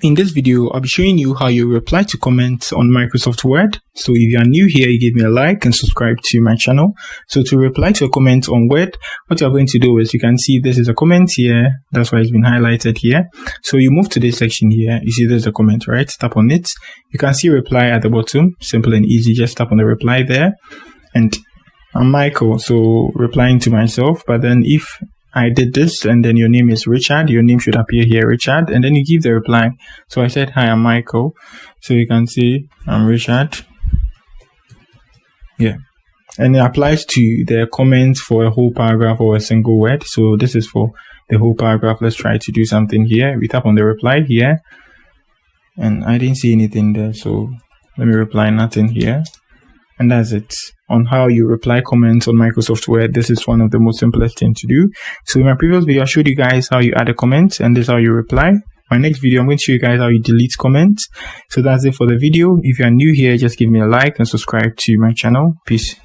In this video, I'll be showing you how you reply to comments on Microsoft Word. So if you are new here, you give me a like and subscribe to my channel. So to reply to a comment on Word, what you're going to do is you can see this is a comment here. That's why it's been highlighted here. So you move to this section here. You see there's a comment, right? Tap on it. You can see reply at the bottom. Simple and easy. Just tap on the reply there. And I'm Michael, so replying to myself. But then if I did this and then your name is Richard, your name should appear here, Richard, and then you give the reply. So I said, hi, I'm Michael. So you can see I'm Richard. Yeah. And it applies to the comments for a whole paragraph or a single word. So this is for the whole paragraph. Let's try to do something here. We tap on the reply here. And I didn't see anything there. So let me reply nothing here. And that's it. On how you reply comments on Microsoft Word, this is one of the most simplest things to do. So in my previous video, I showed you guys how you add a comment, and this is how you reply. My next video, I'm going to show you guys how you delete comments. So that's it for the video. If you are new here, just give me a like and subscribe to my channel. Peace.